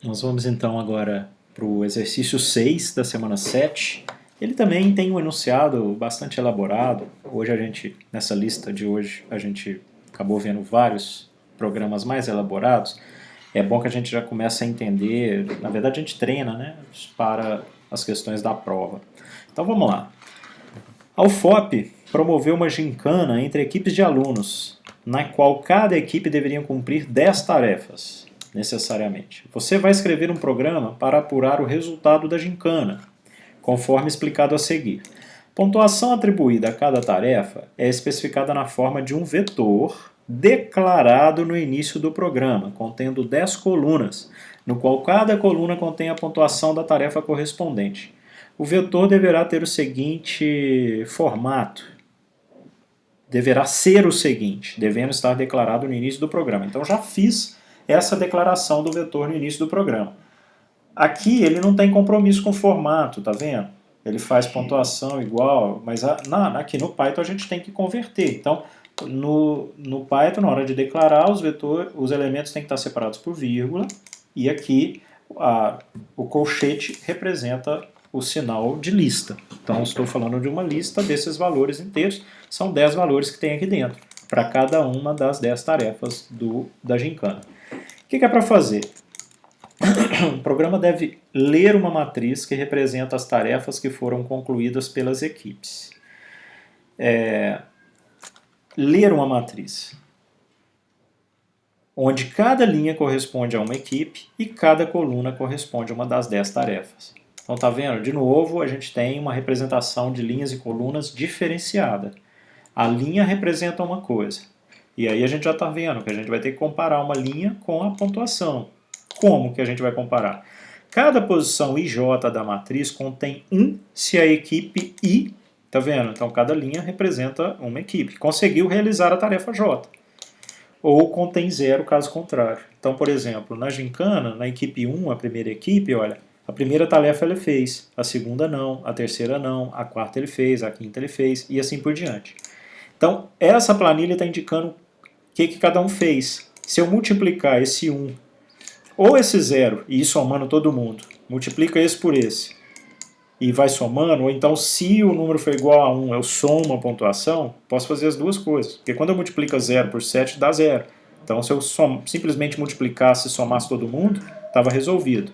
Nós vamos então agora para o exercício 6 da semana 7. Ele também tem um enunciado bastante elaborado. Hoje nessa lista de hoje, a gente acabou vendo vários programas mais elaborados. É bom que a gente já comece a entender, na verdade a gente treina, né, para as questões da prova. Então vamos lá. A UFOP promoveu uma gincana entre equipes de alunos, na qual cada equipe deveria cumprir 10 tarefas, necessariamente. Você vai escrever um programa para apurar o resultado da gincana, conforme explicado a seguir. Pontuação atribuída a cada tarefa é especificada na forma de um vetor declarado no início do programa, contendo 10 colunas, no qual cada coluna contém a pontuação da tarefa correspondente. O vetor deverá ter o seguinte formato. Deverá ser o seguinte, devendo estar declarado no início do programa. Então já fiz essa declaração do vetor no início do programa. Aqui ele não tem compromisso com o formato, tá vendo? Ele faz pontuação igual, mas aqui no Python a gente tem que converter. Então, no Python, na hora de declarar os elementos têm que estar separados por vírgula, e aqui o colchete representa o sinal de lista. Então, estou falando de uma lista desses valores inteiros, são 10 valores que tem aqui dentro, para cada uma das 10 tarefas da gincana. O que é para fazer? O programa deve ler uma matriz que representa as tarefas que foram concluídas pelas equipes. Ler uma matriz, onde cada linha corresponde a uma equipe e cada coluna corresponde a uma das 10 tarefas. Então, tá vendo? De novo, a gente tem uma representação de linhas e colunas diferenciada. A linha representa uma coisa. E aí a gente já está vendo que a gente vai ter que comparar uma linha com a pontuação. Como que a gente vai comparar? Cada posição IJ da matriz contém 1 se a equipe I, tá vendo? Então cada linha representa uma equipe. Conseguiu realizar a tarefa J. Ou contém 0 caso contrário. Então, por exemplo, na gincana, na equipe 1, a primeira equipe, olha, a primeira tarefa ele fez, a segunda não, a terceira não, a quarta ele fez, a quinta ele fez, e assim por diante. Então, essa planilha está indicando o que cada um fez. Se eu multiplicar esse 1 ou esse 0 e ir somando todo mundo, multiplica esse por esse e vai somando, ou então se o número for igual a 1, eu somo a pontuação, posso fazer as duas coisas. Porque quando eu multiplico 0 por 7, dá 0. Então, se eu simplesmente multiplicasse e somasse todo mundo, estava resolvido.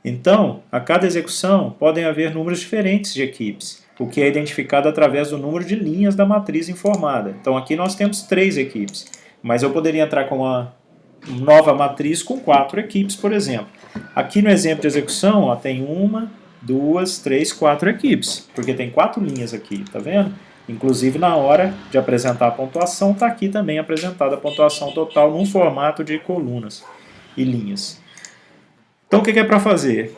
Então, a cada execução podem haver números diferentes de equipes, o que é identificado através do número de linhas da matriz informada. Então aqui nós temos 3 equipes, mas eu poderia entrar com uma nova matriz com 4 equipes, por exemplo. Aqui no exemplo de execução, ó, tem 1, 2, 3, 4 equipes, porque tem 4 linhas aqui, tá vendo? Inclusive na hora de apresentar a pontuação, está aqui também apresentada a pontuação total num formato de colunas e linhas. Então o que é para fazer?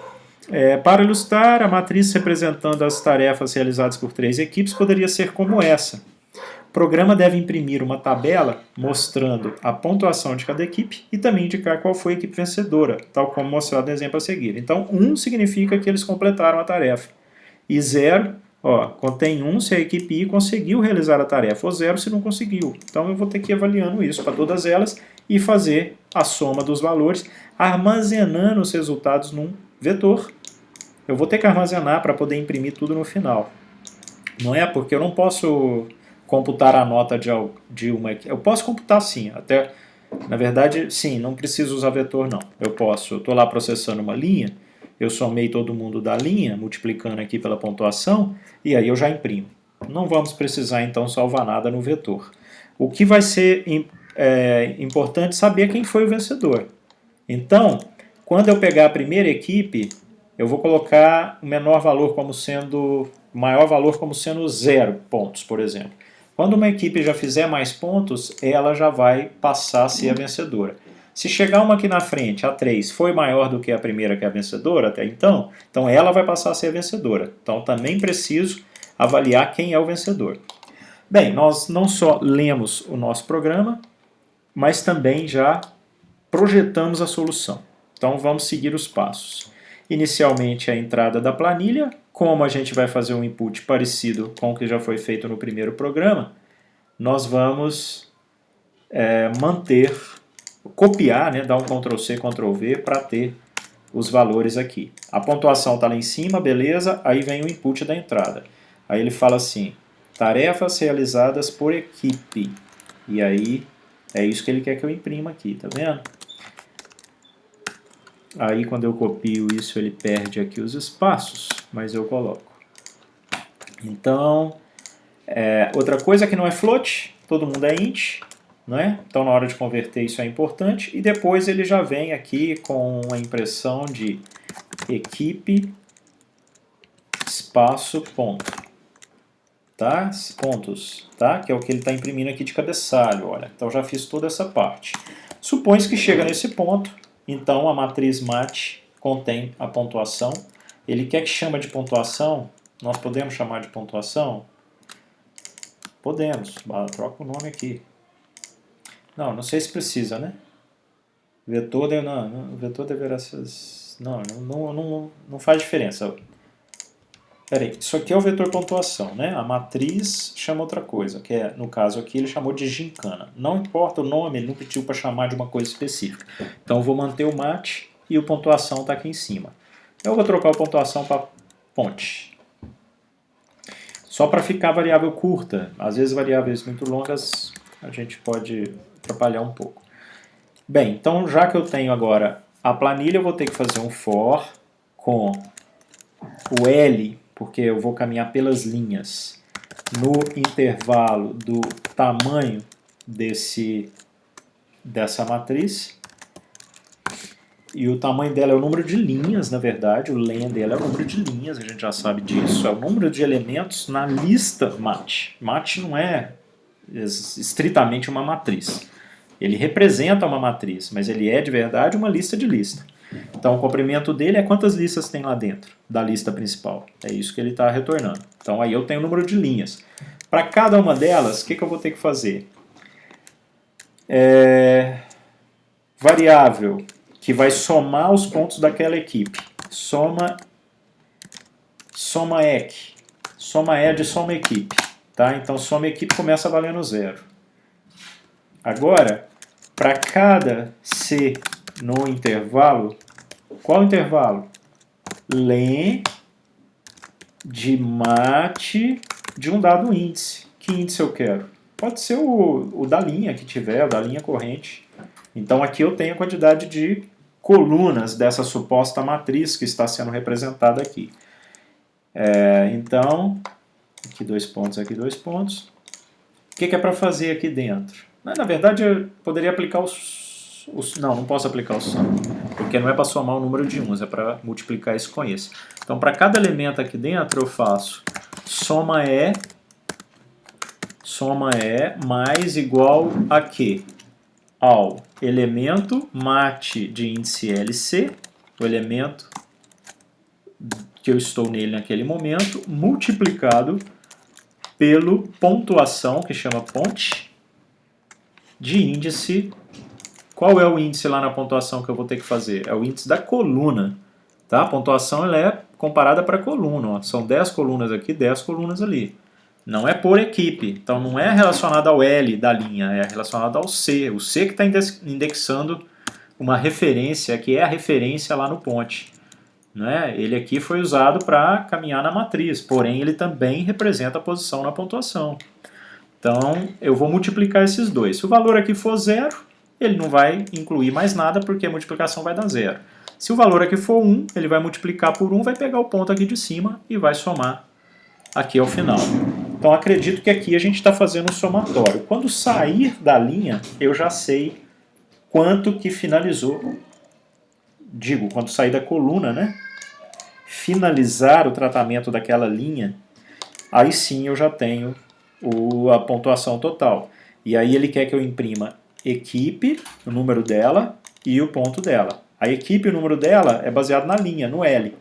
Para ilustrar, a matriz representando as tarefas realizadas por 3 equipes poderia ser como essa. O programa deve imprimir uma tabela mostrando a pontuação de cada equipe e também indicar qual foi a equipe vencedora, tal como mostrado no exemplo a seguir. Então, 1 significa que eles completaram a tarefa. E 0, contém 1 se a equipe I conseguiu realizar a tarefa, ou 0 se não conseguiu. Então, eu vou ter que ir avaliando isso para todas elas e fazer a soma dos valores, armazenando os resultados num vetor. Eu vou ter que armazenar para poder imprimir tudo no final. Não é porque eu não posso computar a nota de uma... Eu posso computar sim, até... Na verdade, sim, não preciso usar vetor não. Eu estou lá processando uma linha, eu somei todo mundo da linha, multiplicando aqui pela pontuação, e aí eu já imprimo. Não vamos precisar então salvar nada no vetor. O que vai ser importante saber quem foi o vencedor. Então, quando eu pegar a primeira equipe, eu vou colocar o maior valor como sendo 0 pontos, por exemplo. Quando uma equipe já fizer mais pontos, ela já vai passar a ser a vencedora. Se chegar uma aqui na frente, a 3, foi maior do que a primeira que é a vencedora até então ela vai passar a ser a vencedora. Então também preciso avaliar quem é o vencedor. Bem, nós não só lemos o nosso programa, mas também já projetamos a solução. Então vamos seguir os passos. Inicialmente a entrada da planilha, como a gente vai fazer um input parecido com o que já foi feito no primeiro programa, nós vamos copiar, dar um Ctrl+C, Ctrl+V para ter os valores aqui. A pontuação está lá em cima, beleza, aí vem o input da entrada. Aí ele fala assim, tarefas realizadas por equipe. E aí é isso que ele quer que eu imprima aqui, tá vendo? Aí quando eu copio isso ele perde aqui os espaços, mas eu coloco. Então, outra coisa que não é float, todo mundo é int, né? Então na hora de converter isso é importante. E depois ele já vem aqui com a impressão de equipe espaço ponto. Tá? Pontos, tá? Que é o que ele está imprimindo aqui de cabeçalho, olha. Então já fiz toda essa parte. Supõe que chega nesse ponto, então a matriz mat contém a pontuação. Ele quer que chama de pontuação, nós podemos chamar de pontuação? Podemos, troca o nome aqui. Não sei se precisa, né? Vetor, vetor deverá ser... Não faz diferença. Peraí, isso aqui é o vetor pontuação, né? A matriz chama outra coisa, que é, no caso aqui, ele chamou de gincana. Não importa o nome, ele não pediu para chamar de uma coisa específica. Então eu vou manter o mat e o pontuação está aqui em cima. Eu vou trocar a pontuação para ponte. Só para ficar variável curta. Às vezes variáveis muito longas a gente pode atrapalhar um pouco. Bem, então já que eu tenho agora a planilha, eu vou ter que fazer um for com o L, porque eu vou caminhar pelas linhas, no intervalo do tamanho dessa matriz. E o tamanho dela é o número de linhas, na verdade. O len dela é o número de linhas, a gente já sabe disso. É o número de elementos na lista mat. Mat não é estritamente uma matriz. Ele representa uma matriz, mas ele é de verdade uma lista de lista. Então o comprimento dele é quantas listas tem lá dentro da lista principal. É isso que ele está retornando. Então aí eu tenho o número de linhas. Para cada uma delas, o que eu vou ter que fazer? Variável que vai somar os pontos daquela equipe. Soma EQ. Soma E de soma equipe. Tá? Então soma equipe começa valendo 0. Agora, para cada C no intervalo, qual intervalo? Len de mat de um dado índice. Que índice eu quero? Pode ser o da linha que tiver, o da linha corrente. Então aqui eu tenho a quantidade de colunas dessa suposta matriz que está sendo representada aqui. Então, aqui 2 pontos, aqui 2 pontos. O que é para fazer aqui dentro? Na verdade, eu poderia aplicar não posso aplicar o sum, porque não é para somar o número de uns, é para multiplicar isso com esse. Então, para cada elemento aqui dentro, eu faço soma E mais igual a quê? Ao elemento mat de índice LC, o elemento que eu estou nele naquele momento, multiplicado pelo pontuação, que chama ponte, de índice. Qual é o índice lá na pontuação que eu vou ter que fazer? É o índice da coluna. Tá? A pontuação ela é comparada para a coluna. Ó. São 10 colunas aqui, 10 colunas ali. Não é por equipe. Então não é relacionado ao L da linha, é relacionado ao C. O C que está indexando uma referência, que é a referência lá no ponte. Né? Ele aqui foi usado para caminhar na matriz, porém ele também representa a posição na pontuação. Então eu vou multiplicar esses dois. Se o valor aqui for 0, ele não vai incluir mais nada porque a multiplicação vai dar 0. Se o valor aqui for 1, ele vai multiplicar por 1, vai pegar o ponto aqui de cima e vai somar aqui ao final. Então acredito que aqui a gente está fazendo um somatório. Quando sair da linha, eu já sei quanto que finalizou. Digo, quando sair da coluna, né? Finalizar o tratamento daquela linha, aí sim eu já tenho a pontuação total. E aí ele quer que eu imprima equipe, o número dela e o ponto dela. A equipe e o número dela é baseado na linha, no L.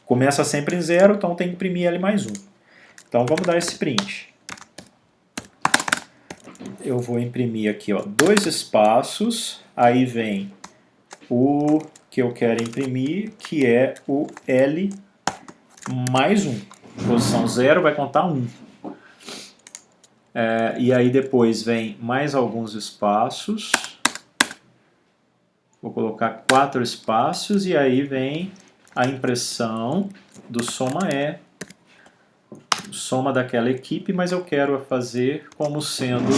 Começa sempre em 0, então tem que imprimir L mais 1. Então vamos dar esse print. Eu vou imprimir aqui 2 espaços, aí vem o que eu quero imprimir, que é o L mais 1. Posição 0 vai contar 1. E aí depois vem mais alguns espaços. Vou colocar 4 espaços e aí vem a impressão do soma E, soma daquela equipe, mas eu quero fazer como sendo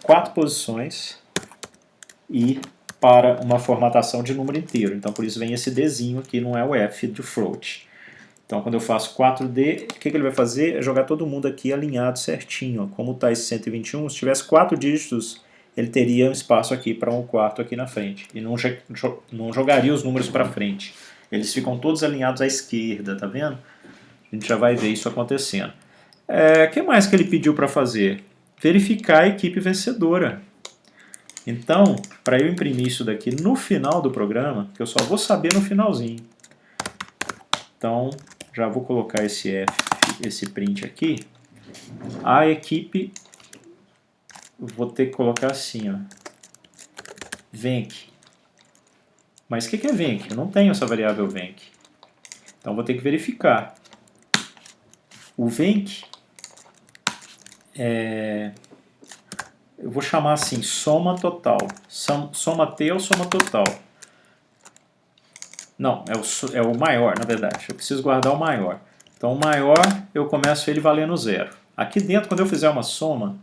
4 posições e para uma formatação de número inteiro. Então por isso vem esse Dzinho aqui, não é o F de float. Então quando eu faço 4D, o que ele vai fazer? É jogar todo mundo aqui alinhado certinho. Como está esse 121, se tivesse 4 dígitos, ele teria um espaço aqui para um quarto aqui na frente. E não jogaria os números para frente. Eles ficam todos alinhados à esquerda, tá vendo? A gente já vai ver isso acontecendo. O que mais que ele pediu para fazer? Verificar a equipe vencedora. Então, para eu imprimir isso daqui no final do programa, que eu só vou saber no finalzinho. Então, já vou colocar esse print aqui. A equipe, vou ter que colocar assim, ó, venc. Mas o que é venc? Eu não tenho essa variável venc. Então, vou ter que verificar. O venc eu vou chamar assim, soma total. Soma T ou soma total? Não, é o maior, na verdade. Eu preciso guardar o maior. Então, o maior, eu começo ele valendo 0. Aqui dentro, quando eu fizer uma soma,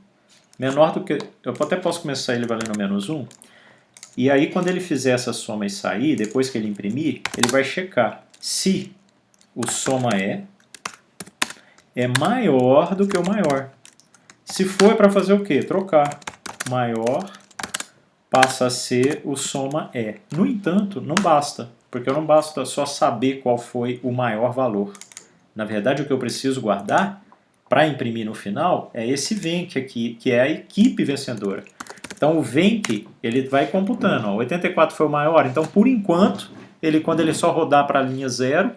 menor do que... Eu até posso começar ele valendo menos 1. E aí, quando ele fizer essa soma e sair, depois que ele imprimir, ele vai checar se o soma é maior do que o maior. Se for, é para fazer o quê? Trocar. Maior passa a ser o soma E. No entanto, não basta, porque eu não basta só saber qual foi o maior valor. Na verdade, o que eu preciso guardar para imprimir no final é esse venc aqui, que é a equipe vencedora. Então o venc, ele vai computando. Ó, 84 foi o maior, então por enquanto, quando ele só rodar para a linha 0,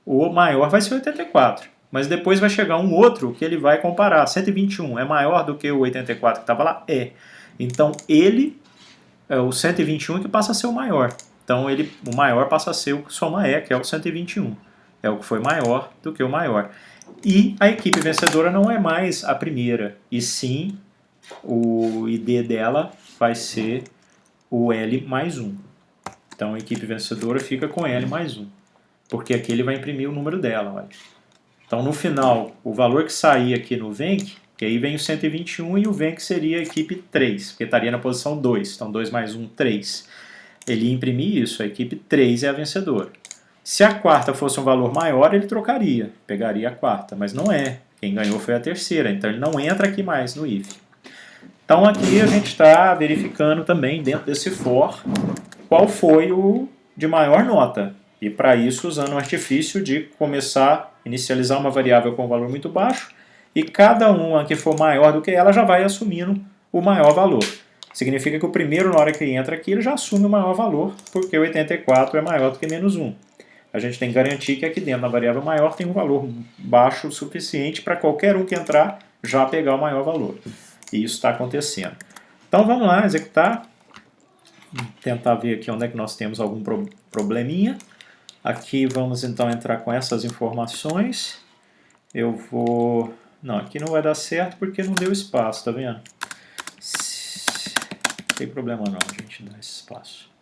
o maior vai ser 84. Mas depois vai chegar um outro que ele vai comparar. 121 é maior do que o 84 que estava lá? É. Então ele é o 121 que passa a ser o maior. Então o maior passa a ser o soma E, que é o 121. É o que foi maior do que o maior. E a equipe vencedora não é mais a primeira, e sim o ID dela vai ser o L mais 1. Então a equipe vencedora fica com L mais 1. Porque aqui ele vai imprimir o número dela. Olha. Então no final, o valor que sair aqui no venc, que aí vem o 121 e o venc seria a equipe 3, porque estaria na posição 2. Então 2 mais 1, 3. Ele ia imprimir isso, a equipe 3 é a vencedora. Se a quarta fosse um valor maior, ele trocaria, pegaria a quarta, mas não é. Quem ganhou foi a terceira, então ele não entra aqui mais no if. Então aqui a gente está verificando também, dentro desse for, qual foi o de maior nota. E para isso, usando o artifício de começar a inicializar uma variável com um valor muito baixo, e cada uma que for maior do que ela já vai assumindo o maior valor. Significa que o primeiro, na hora que entra aqui, ele já assume o maior valor, porque 84 é maior do que menos 1. A gente tem que garantir que aqui dentro da variável maior tem um valor baixo o suficiente para qualquer um que entrar já pegar o maior valor. E isso está acontecendo. Então vamos lá, executar. Tentar ver aqui onde é que nós temos algum probleminha. Aqui vamos então entrar com essas informações. Eu vou... Não, aqui não vai dar certo porque não deu espaço, tá vendo? Não tem problema não, a gente dá esse espaço.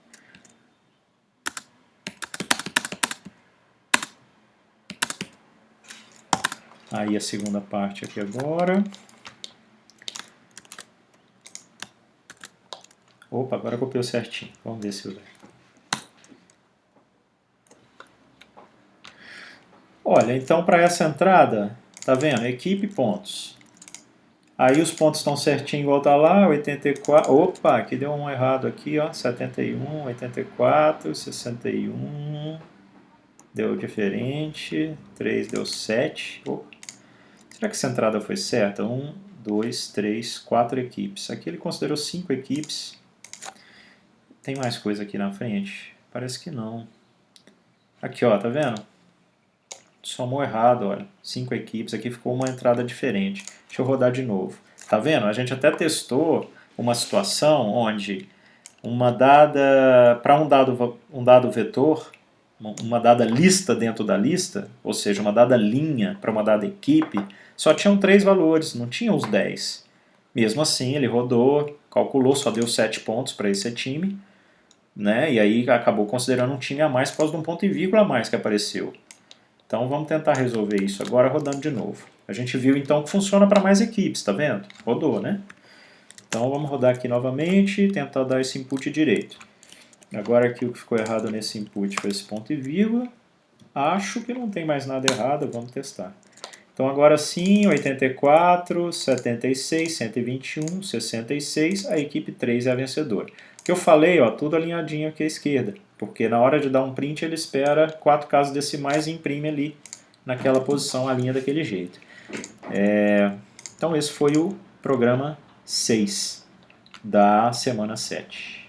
Aí a segunda parte aqui agora. Opa, agora copiou certinho. Vamos ver se vai. Olha, então para essa entrada, tá vendo? Equipe pontos. Aí os pontos estão certinho igual tá lá, 84. Opa, aqui deu um errado aqui, ó. 71, 84, 61. Deu diferente. 3 deu 7. Opa. Será que essa entrada foi certa? 1, 2, 3, 4 equipes. Aqui ele considerou 5 equipes. Tem mais coisa aqui na frente? Parece que não. Aqui, ó, tá vendo? Somou errado, olha. 5 equipes, aqui ficou uma entrada diferente. Deixa eu rodar de novo. Tá vendo? A gente até testou uma situação onde para um dado vetor, uma dada lista dentro da lista, ou seja, uma dada linha para uma dada equipe, só tinham 3 valores, não tinha os 10. Mesmo assim, ele rodou, calculou, só deu 7 pontos para esse time. né? E aí acabou considerando um time a mais por causa de um ponto e vírgula a mais que apareceu. Então vamos tentar resolver isso agora rodando de novo. A gente viu então que funciona para mais equipes, tá vendo? Rodou, né? Então vamos rodar aqui novamente e tentar dar esse input direito. Agora aqui o que ficou errado nesse input foi esse ponto e vírgula. Acho que não tem mais nada errado, vamos testar. Então agora sim, 84, 76, 121, 66, a equipe 3 é a vencedora. O que eu falei, ó, tudo alinhadinho aqui à esquerda, porque na hora de dar um print ele espera 4 casas decimais e imprime ali naquela posição a linha daquele jeito. Então esse foi o programa 6 da semana 7.